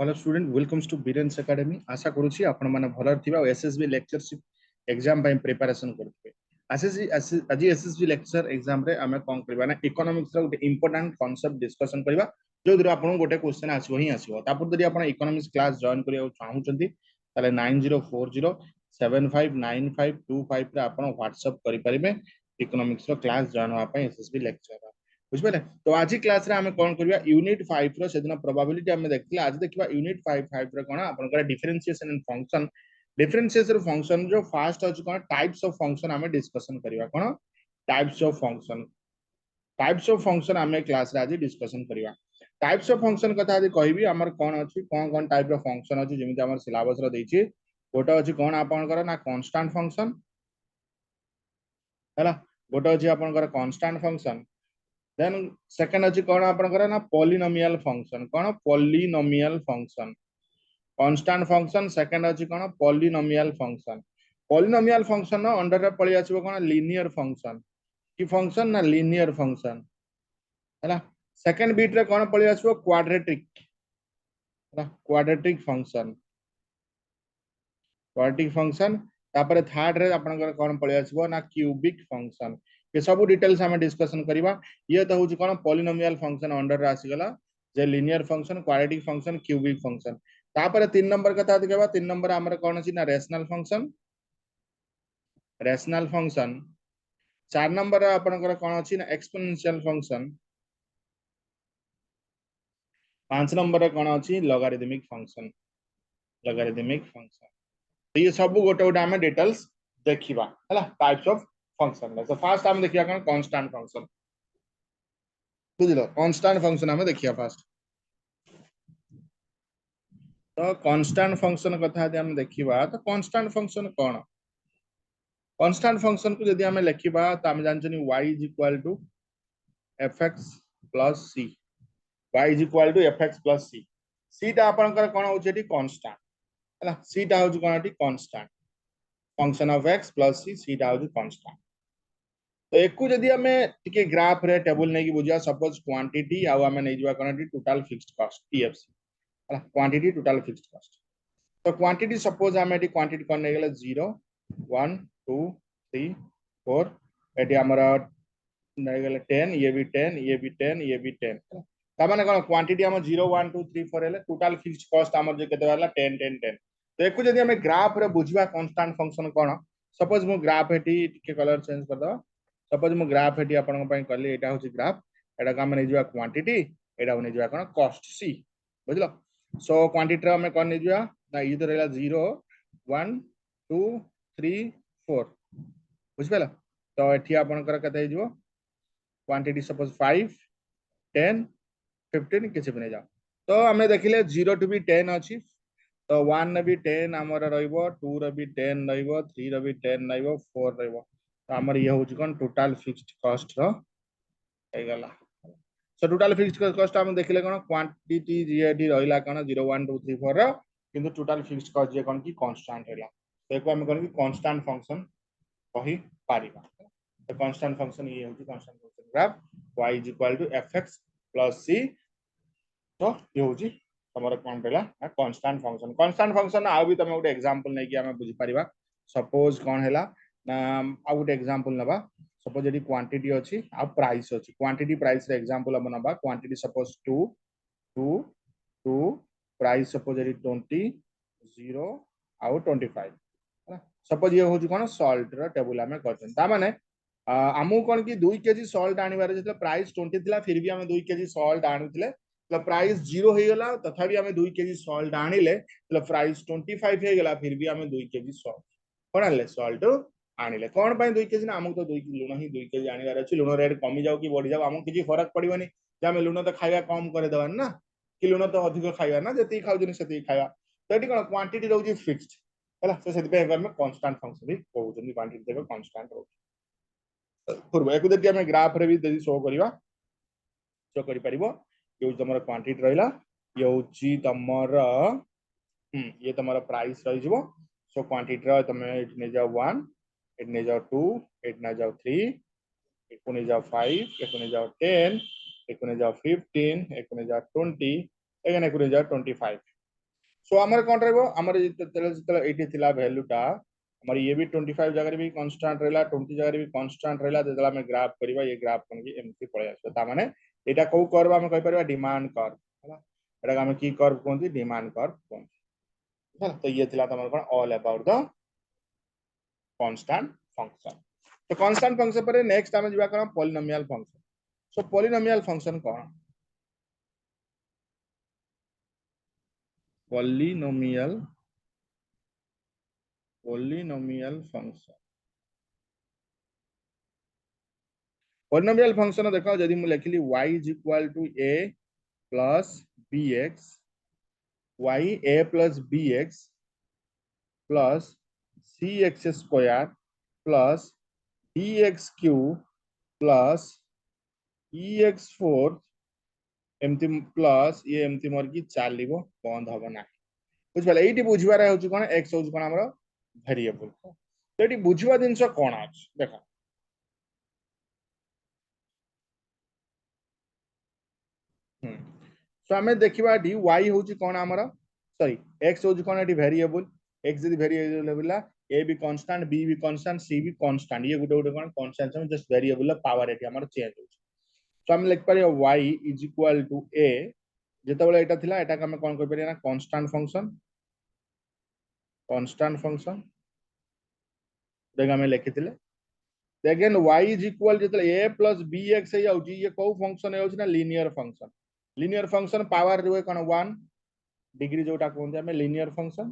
hello student welcomes to Biren's academy आशा करूची आपण माने भलर थिबा एसएसबी लेक्चरशिप एग्जाम पय प्रिपरेशन करथिबे आज एसएसबी लेक्चर एग्जाम रे हमें कोन करबा ना इकोनॉमिक्स रो गोटे इंपोर्टेंट कांसेप्ट डिस्कशन करबा जो दिन आपण गोटे क्वेश्चन आसीबो ही आसीबो तापर जदि आपण इकोनॉमिक्स क्लास जॉइन करिया चाहउचंती ताले 9040759525 रे आपण व्हाट्सएप करि परिबे इकोनॉमिक्स रो क्लास जॉइन होआ पय एसएसबी लेक्चर बुझिपारे तो आज क्लास रे हमें कोन करबा यूनिट 5 रो सेदिन प्रोबेबिलिटी हमें देखथिले आज देखिबा यूनिट 5 रे कोन आपनकर differentiation and function differentiation function जो फर्स्ट अछि कोन टाइप्स ऑफ फंक्शन हमें डिस्कशन करबा कोन टाइप्स ऑफ फंक्शन हमें क्लास रे आज डिस्कशन करबा टाइप्स ऑफ फंक्शन कथा आज कहबी हमर कोन अछि कोन टाइप रो फंक्शन अछि जेमिति हमर सिलेबस रो दैछि गोटा अछि कोन आपनकर ना कांस्टेंट फंक्शन हैला गोटा अछि आपनकर कांस्टेंट फंक्शन देन सेकंड अछि कोन आपनकर ना पॉलिनोमियल फंक्शन कोन polynomial function constant function second अछि कोन पॉलिनोमियल फंक्शन न अंडर रे पळि आछबो कोन लीनियर फंक्शन की फंक्शन ना लीनियर फंक्शन हैला सेकंड बीट रे कोन पळि आछबो क्वाड्रेटिक हैला क्वाड्रेटिक फंक्शन तापर थर्ड रे आपनकर कोन पळि आछबो ना क्यूबिक फंक्शन ये सब डिटेल्स हमें डिस्कशन करिबा ये तो होची कोन पॉलिनोमियल फंक्शन अंडर रे आसी गला जे linear function quadratic function cubic function तापर 3 नंबर कथा देखबा 3 नंबर हमर कोन अछि ना रेशनल फंक्शन 4 नंबर आपनकर कोन अछि ना एक्सपोनेंशियल फंक्शन 5 नंबर कोन अछि लॉगरिथमिक फंक्शन तो ये सब गोटे गोटे हमें डिटेल्स देखिबा हला टाइप्स ऑफ फंक्शन तो फर्स्ट हम देखिया कोन कांस्टेंट फंक्शन बुझलो कांस्टेंट फंक्शन हमें देखिया फर्स्ट तो कांस्टेंट फंक्शन कथा यदि हम देखिबा तो कांस्टेंट फंक्शन कोन कांस्टेंट फंक्शन को यदि हम लिखिबा तो हम जानछनी y = fx + c y = fx + c c ता आपनकर कोन होची एटी कांस्टेंट हला c ता होची कोन एटी constant function of x + c c ता होची कांस्टेंट तो एकु जदि हमें टिके ग्राफ रे टेबल नै की बुझिया सपोज क्वांटिटी आ हमें नै जिवा कोन एटी टोटल फिक्स्ड कॉस्ट टीएफसी हला क्वांटिटी टोटल फिक्स्ड कॉस्ट तो क्वांटिटी सपोज हमें एटी क्वांटिटी कोन नै गेला 0 1 2 3 4 एटी हमरा नै गेला 10 ये भी 10 ये भी 10 ये भी 10 ता माने कोन क्वांटिटी हम 0 1 2 3 4 हेले टोटल फिक्स्ड कॉस्ट हमर जे केते वाला 10 10 10 तो एकु जदि हमें ग्राफ रे बुझिबा कांस्टेंट फंक्शन कोन सपोज मो ग्राफ एटी टिके कलर चेंज कर दो सपोज मो ग्राफ एटी आपन पय करली एटा होची ग्राफ एटा का हम नै जिवा क्वांटिटी एटा नै जिवा कोन कॉस्ट सी बुझलो सो क्वांटिटी रे हम कोन नै जिवा ना ई तो रहला 0 1 2 3 4 बुझ पेला तो एठी आपन कर कते जिवो क्वांटिटी सपोज 5 10 15 किछि बने जाओ तो हमें देखिले 0 टू भी 10 अछि तो 1 ने भी 10 हमर रहइबो 2 रे भी 10 रहइबो 3 रे भी 10 रहइबो 4 रहइबो तो हमर ये होची कोन टोटल फिक्स्ड कॉस्ट रो ए गला सो टोटल फिक्स्ड कॉस्ट हम देखिले कोन क्वांटिटी जेडी रहइला कोन 0 1 2 3 4 रो किंतु टोटल फिक्स्ड कॉस्ट जे कोन की कांस्टेंट हैला तो एको हम कोन की कांस्टेंट फंक्शन कहि पारिबा तो कांस्टेंट फंक्शन ये होची constant function graph y = fx + c तो ये होची हमर कोन रहला कांस्टेंट फंक्शन आ भी तमे गोटे एग्जांपल नै कि हमें बुझी परिबा सपोज कोन हैला ना आ गोटे एग्जांपल नबा सपोज यदि क्वांटिटी अछि आ प्राइस अछि क्वांटिटी प्राइस रे एग्जांपल हम नबा क्वांटिटी सपोज 2 2 2 प्राइस सपोज यदि 20 0 आ 25 सपोज ये होची कोन सॉल्ट रो टेबल हमें करछन ता माने हमू कोन की 2 केजी सॉल्ट आनिबार जे प्राइस 20 थिला फिर भी हमें 2 केजी सॉल्ट आनिथिले तो प्राइस 0 हो गला तथापि हमें 2 केजी सॉल्ट आनिले तो प्राइस 25 हो गला फिर भी हमें 2 केजी सॉल्ट कोन आले सॉल्ट आनिले कोन पय 2 केजी ना हमू तो 2 लुण ही 2 केजी आनिबार अछि लुण रेट कमी जाऊ कि बढ़ी जाऊ हमू किछि फरक पड़िबनी जे हमें लुण तो खाइबा कम करे दवन ना कि लुण तो अधिक खाइबा ना जति खाउजनी सति खाइबा तो एटी कोन क्वांटिटी रहउजी फिक्स्ड हैला तो सेति पे हम कांस्टेंट फंक्शन भी कहउजनी क्वांटिटी देखो कांस्टेंट रहउ पूर्व एको देखि हमें ग्राफ रे भी यदि शो करिबा शो करि परिबो ये तमरा क्वांटिटी रहला ये होची तमरा ये तमरा प्राइस रहि जिवो सो क्वांटिटी रो तमे इट ने जाओ 1 इट ने जाओ 2 इट ने जाओ 3 इट ने जाओ 5 इट ने जाओ 10 इट ने जाओ 15 इट ने जाओ 20 एगन इट ने जाओ 25 सो आमर कौन रहिबो हमर जेतले एठी थिला वैल्यूटा हमर ये भी 25 जगह भी कांस्टेंट रहला 20 जगह भी कांस्टेंट रहला जेतला में ग्राफ करबा ये ग्राफ कोन की एमती पळे आसो ता माने एटा को कर्व हम कहि परबा डिमांड कर्व हला एटा हम की कर्व कोनती डिमांड कर्व कोनती हला तो ये थिला तमर कोन all about the constant function तो कांस्टेंट फंक्शन पर नेक्स्ट हम जिबा कोन polynomial function so polynomial function कोन polynomial polynomial function polynomial function देखो जदि मु लिखली y is equal to a plus bx y a plus bx plus cx square plus dx cube plus ex4 एमती प्लस ये एमती मोर की चलिबो बंद हबो ना बुझ पाले एठी बुझिबार होची कोन x होची कोन हमरो वेरिएबल तो एठी बुझिबा दिनस कोन अछि देखो सो आमे देखिबा डी y होची कोन हमरो सॉरी x होची कोन एठी वेरिएबल x यदि वेरिएबल बिला a भी कांस्टेंट b भी कांस्टेंट c भी कांस्टेंट ये गुटे गुटे कोन कांस्टेंट हम जस्ट वेरिएबल पावर एठी हमरो चेंज होची सो हम लिख पारियो y is equal to a जेतबेले एटा थिला एटा हम कोन कहि परिया ना कांस्टेंट फंक्शन देखा हमें लिखिथिले अगेन y इज इक्वल जेतले a प्लस bx हे जाउची ये को फंक्शन हे ना लीनियर फंक्शन पावर रे कोन 1 डिग्री जोटा कोन हमें लीनियर फंक्शन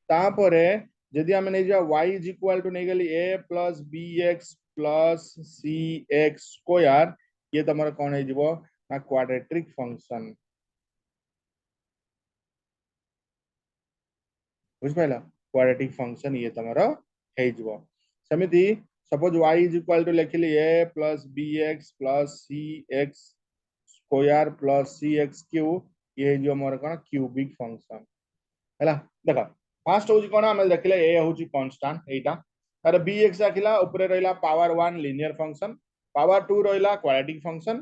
तापरे यदि हम नै जा y इज इक्वल टू नै गेली a plus bx plus cx square ये तमर कोन हे जिवो ना क्वाड्रेटिक फंक्शन बुझ पाइला क्वाड्रेटिक फंक्शन ये तमर हे जिवो समिति suppose y is equal to लिखली a plus bx plus cx square plus cx cube ये जो मोर कोन क्यूबिक फंक्शन हैला देखा फर्स्ट होची कोन हम देखले a होची कांस्टेंट एटा तार bx आखिला ऊपर रहला पावर 1 लीनियर फंक्शन पावर 2 रहला क्वाड्रेटिक फंक्शन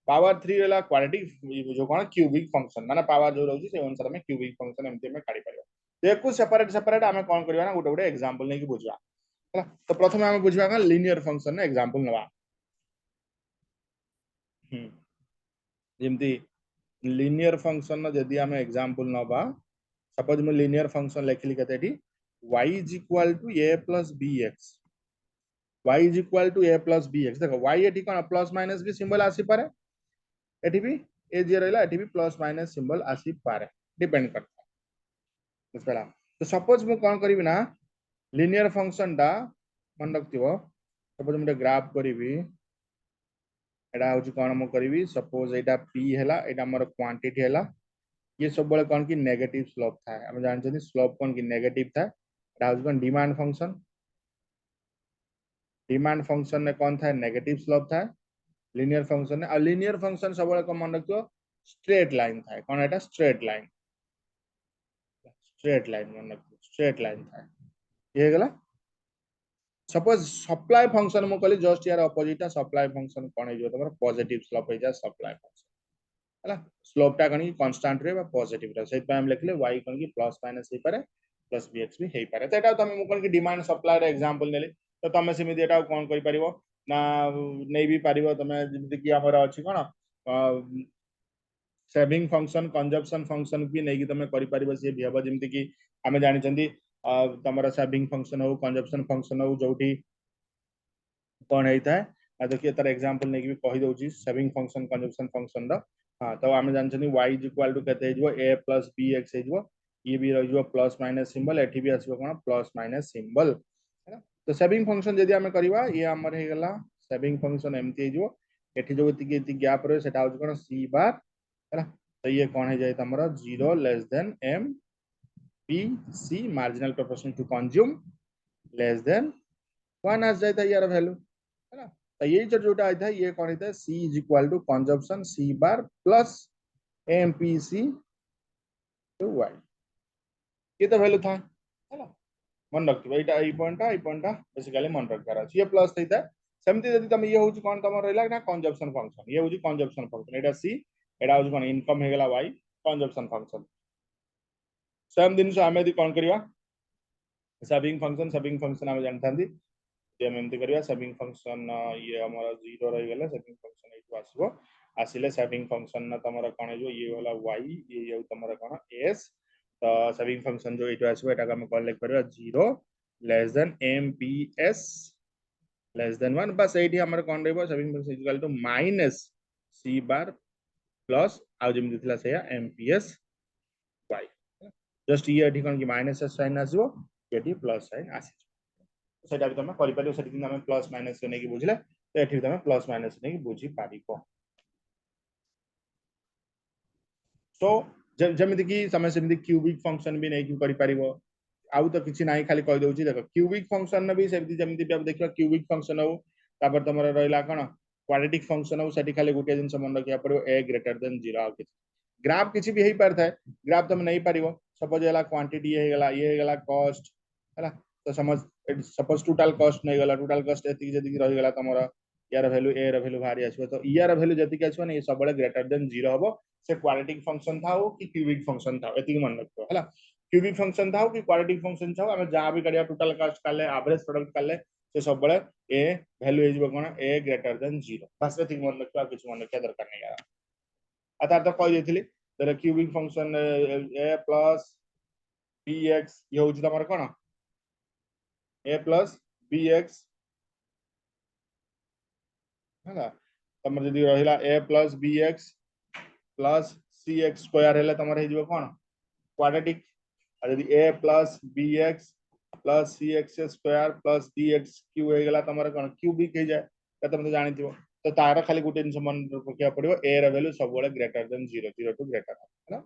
पावर 3 रहला क्वाड्रेटिक जो कोन क्यूबिक फंक्शन माने पावर जो रहउची से अनुसार में क्यूबिक फंक्शन एमती में काढी परियो देखु सेपरेट सेपरेट हम कोन करबा ना गुटे गुटे एग्जांपल नै कि बुझवा हैला तो प्रथम हम बुझवा का लीनियर फंक्शन ने एग्जांपल नवा जेमती लीनियर फंक्शन जदि हम एग्जांपल नवा सपोज मैं लीनियर फंक्शन लिखली कतेटी y is equal to a plus bx y is equal to a plus bx देखो y एठी कोन प्लस माइनस भी सिंबल आसी पारे एठी भी a जे रहला एठी भी प्लस माइनस सिंबल आसी पारे डिपेंड करता बुझला तो सपोज मैं कोन करबी ना लीनियर फंक्शन दा मन रखतिबो सपोज मैं ग्राफ करबी एडा होची कोन म करबी सपोज एटा p हैला एटा हमर क्वांटिटी हैला ये सब बड़े कौन की नेगेटिव स्लोप था हम जानते हैं स्लोप कौन की नेगेटिव था एटा होची कोन डिमांड फंक्शन ने कौन था नेगेटिव स्लोप था लीनियर फंक्शन ने और लीनियर फंक्शन सब बड़े को मन रखियो स्ट्रेट लाइन था कौन एटा स्ट्रेट लाइन मन रखियो स्ट्रेट लाइन था ये गला सपोज सप्लाई फंक्शन मु कहली जस्ट यार अपोजिट सप्लाई फंक्शन कोन हे जो तमर पॉजिटिव स्लोप हे जा सप्लाई फंक्शन हैला स्लोप टा कनी कांस्टेंट रे बा पॉजिटिव रे सेट पे हम लिखले y कन की प्लस माइनस हे पारे प्लस bx भी हे पारे तो एटा तमे मु कन की डिमांड सप्लाई रे एग्जांपल नेले तो तमे सिमिति एटा कोन करि परिबो ना नै भी परिबो तमे जेमति कि हमर अछि कोन सेविंग फंक्शन कंजप्शन फंक्शन भी नै कि तमे करि परिबो से भी हबो जेमति कि हमें जानि चंदी तमरा सेविंग फंक्शन हो कंजप्शन फंक्शन हो जोठी कौन है आ देखिए तार एग्जांपल नै कि भी कहि दोची सेविंग फंक्शन कंजप्शन फंक्शन दा हां तो आमे जानछनी y इज इक्वल टू कते हिजबो a प्लस bx हिजबो ये भी रहिजबो प्लस माइनस सिंबल एठी भी आसीबो कोन प्लस माइनस सिंबल है ना तो सेविंग फंक्शन यदि आमे करबा ये हमर हे गेला सेविंग फंक्शन एमती हिजबो एठी जो इति गैप रहे सेटा होज कोन c बार है ना तो ये कौन है जाय तमरा 0 less than m p c marginal proportion to consume less than 1 आ जाता है यार वैल्यू है ना तो यही जोटा आता है ये कौन होता है c is equal to consumption c bar plus MPC to y ये तो वैल्यू था है ना मन रखिबो एटा ई पॉइंट बेसिकली मन रखबार अछि ये प्लस थैता सेमति यदि तम ये होची कोन तम रहला ना कंजप्शन फंक्शन ये होची कंजप्शन फंक्शन एटा c एटा होची कोन इनकम हे गेला y कंजप्शन फंक्शन सेम दिन आम यदि कौन करवा सेविंग फंक्शन आम जानते हम एमती करवा सेविंग फंक्शन ये आम 0 रहीगला सेविंग फंक्शन ये आसो आसिले सेविंग फंक्शन तुम कौन हो ये वाला वाई ये तुम कौन एस तो सेविंग फंक्शन जो ये आसो यहाँ आम कौन लिख पार 0 less than M P S less than 1 बस ये कौन रही saving function equal to minus C bar plus आउ जमी थी से M P S Y just ये कौन कि माइनस साइन आसो ये प्लस साइन आस सेटा भी तुम कर प्लस माइनस नहीं बुझे तो ये तुम प्लस माइनस नहीं बुझी पार सो जमी कि तुम से क्यूबिक फंक्शन भी नहीं कर आउ तो किसी ना खाली कहीदे देख क्यूबिक फंक्शन भी सेमती जमी देखा क्यूबिक फंक्शन हो तुम रहा कौन क्वाड्रेटिक फंक्शन हो खाली गोटे जिन मन रखा पड़ो ए ग्रेटर देन 0 आउ किसी ग्राफ किसी भी हो पार था ग्राफ तुम नहीं पार सपोज है क्वांटिटी ये कॉस्ट है तो समझ सपोज टोटल कॉस्ट नहीं गला टोटल कॉस्ट ये रहीगला तुम यार वैल्यू ए वैल्यू बाहरी आसो तो यार वैल्यू जी आसो ना ये सब ग्रेटर देन 0 हम से क्वाड्रेटिक फंक्शन था कि क्यूबिक फंक्शन था ये मन रखो है क्यूबिक फंक्शन था कि क्वाड्रेटिक फंक्शन था आम जहाँ भी काढ़ा टोटल कॉस्ट काले एवरेज प्रोडक्ट काले से सब ए वैल्यू हो कौन ए ग्रेटर देन 0 बस ये मन रखा किसी मन रखा दरकार नहीं यार तार तो कही क्यूबिक फंक्शन ए प्लस बी एक्स ये हूँ तुम कौन ए प्लस बी एक्स है तुम जी रहा a plus b x plus c x square है तुम कौन क्वाड्रेटिक यदि a plus b x plus c x square plus d x cube होगा तुम कौन क्यूबिक हो जाए तुम तो जानी तो तार खाली गोटे जिन मन रखा पड़ो ए वैल्यू सब ग्रेटर देन 0 0 टू ग्रेटर है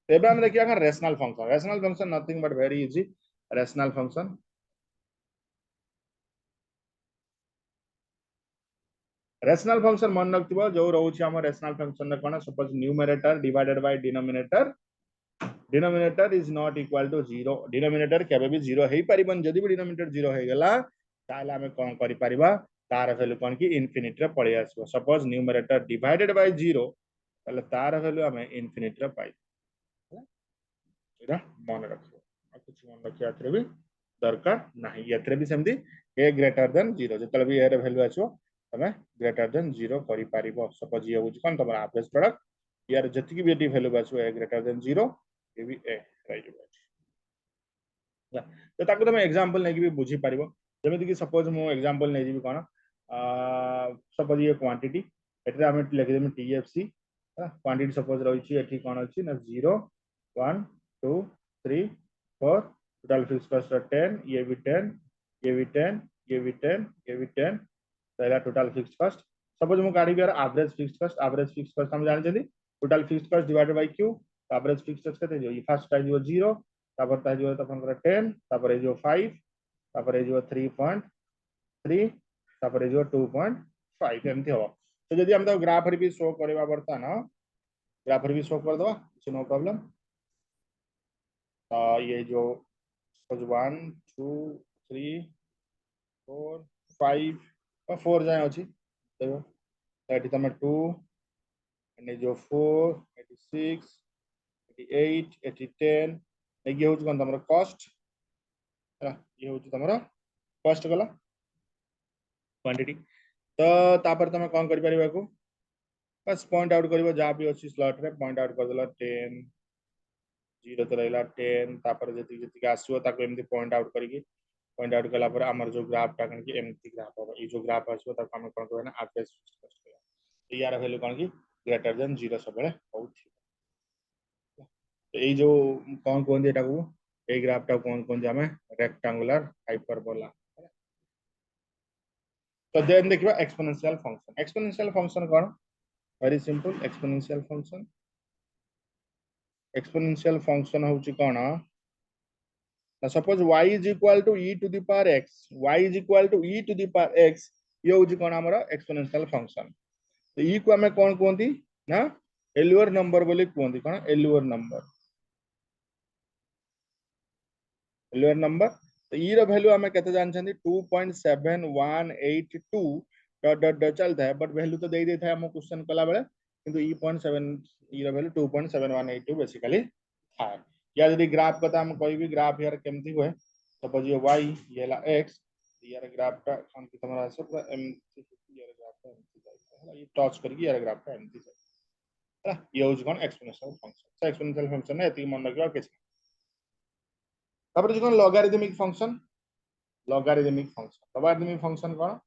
एबे हम देखिए rational function nothing but very easy rational function rational function मन रख जो रोचे आम रेशनल फंक्शन कौन suppose numerator divided by denominator denominator is not equal to 0 denominator केबे भी 0 हे परिबन जदी भी डिनोमिनेटर 0 हे गला ताले हमें कोन करि परिबा तार वैल्यू कोन की इन्फिनिटी रे पळे आसबो सपोज न्यूमरेटर डिवाइडेड बाय 0 ताले तार वैल्यू हमें इन्फिनिटी रे पाइ एरा मन रखो आ कुछ मन रखिया एथरे भी दरकार नाही एथरे भी सेमदी a ग्रेटर देन 0 जतले भी a रे वैल्यू आसो तमे ग्रेटर देन 0 करि परिबो सपोज ये होची कोन तमरा एवरेज प्रोडक्ट यार जति भी एटी वैल्यू आसो a ग्रेटर देन 0 ये भी ए राइट तो ताको तुम एग्जांपल नहीं भी बुझी पारिबो जेमिति कि सपोज मो एग्जांपल नहीं जीवी कोन सपोज ये क्वांटिटी एटरे हम लिखि देम टीएफसी क्वांटिटी सपोज रही एठी कोन अछि ना 0 1 2 3 4 टोटल फिक्स कॉस्ट 10 ये भी 10 ये भी 10 ये भी 10 ये भी 10 रहला टोटल फिक्स कॉस्ट सपोज मो गाड़ी बियर एवरेज फिक्स कॉस्ट हम जान जदी total fix cost divided by Q average fix cost कते जो फर्स्ट टाइम जो 0 तापर ता जो तफन 10 तापर जो 5 तापर जो 3.3 तापर जो 2.5 एमती हो तो जदी हम तो ग्राफ रे भी शो करबा बर्तन ग्राफ रे भी शो कर दवा कुछ नो प्रॉब्लम ये जो 1 2 3 4 5 और 4 जाए अछि देखो एटी तमे 2 एने जो 4 86 88 10 ये हूँ कौन तुम कॉस्ट ये हूँ तुम कॉस्ट गला क्वांटिटी तो तापर तुम कौन कर पारिबा को बस पॉइंट आउट करिवो जहाँ भी अच्छी स्लॉट रे पॉइंट आउट कर देला 10 0 तो रहला 10 तापर जति जति आसो ताको एमती पॉइंट आउट करिके पॉइंट आउट कला पर हमर जो ग्राफ टा कन की एमती ग्राफ हो ये जो ग्राफ आसो ताको हम कोन कहना एवरेज कॉस्ट तो यार वैल्यू कौन की ग्रेटर देन 0 सब होउथि तो ये जो कौन कहते एटा को ए ग्राफ टा कौन कहते हमें रेक्टेंगुलर हाइपरबोला तो देन देखिबा एक्सपोनेंशियल फंक्शन कौन वेरी सिंपल एक्सपोनेंशियल फंक्शन होची कौन suppose y is equal to e to the power x ये होची कौन हमर एक्सपोनेंशियल फंक्शन तो e को हमें कौन कहती ना एलुअर नंबर बोली कहती कौन एलुअर नंबर तो ई रो वैल्यू हमें केते जानछंती 2.7182 डॉट डॉट डॉट चलता है बट वैल्यू तो दे देता है हम क्वेश्चन कला बेले किंतु ई रो वैल्यू 2.7182 बेसिकली था या यदि ग्राफ कथा हम कहबी ग्राफ यार केमती हुए सपोज ये y ये हला x यार ग्राफ का शांति तमरा आसे पूरा एमती यार ग्राफ का एमती जाय हला ये टच करके यार ग्राफ का एमती जाय हला ये होज कोन एक्सपोनेंशियल फंक्शन से एक्सपोनेंशियल फंक्शन ने एती मन रखियो किछ तापर जो कोन लॉगरिथमिक फंक्शन कोन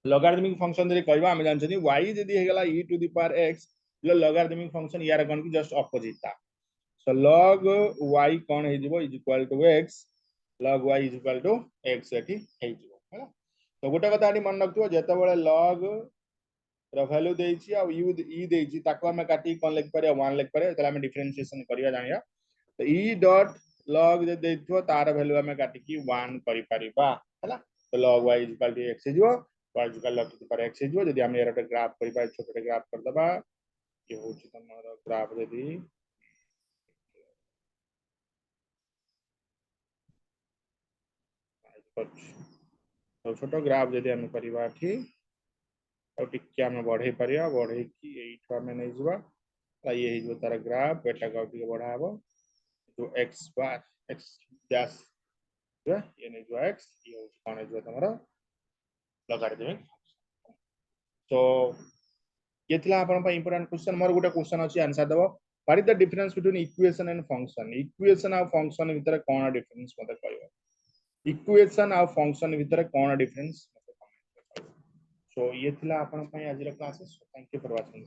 लॉगरिथमिक फंक्शन रे कहबा हम जानछनी y यदि हे गला e to the power x logarithmic function यार कोन की जस्ट ऑपोजिट था सो log y कोन हे जिवो is equal to x log y is equal to x एठी हे जिवो हैला तो गोटे कथा आनी मन रखथियो जेते बेले log र वैल्यू देछि आ e देछि ताको हम काटी कोन लिख परिया 1 लिख परिया तला हम डिफरेंशिएशन करिया जानिया तो e डॉट log जे देथियो तार वैल्यू हम काटी की 1 करि परिबा हैला तो log y is equal to x जिवो y इज इक्वल टू पर x जिवो जदि हम एरटा ग्राफ करिबा छोटे ग्राफ कर दबा ये होछि तमरा ग्राफ जदि तो छोटो ग्राफ जदि हम करिबा ठी तो टिके हम बढ़े परिया बढ़े की एठो हम नै जबा ये ही जो तार ग्राफ एटा का टिके बढ़ाबो जो x बार x डैश ये नै जो x ये होछि कोन जो तमरा लॉगरिथमिक तो ये थिला आपन पा इंपोर्टेंट क्वेश्चन मोर गुटा क्वेश्चन अछि आंसर देबो what is the difference between equation and function equation और फंक्शन भीतर कोन डिफरेंस मते कहबो इक्वेशन और फंक्शन भीतर कोन डिफरेंस मते कमेंट सो ये थिला आपन पा आज classes thank you for watching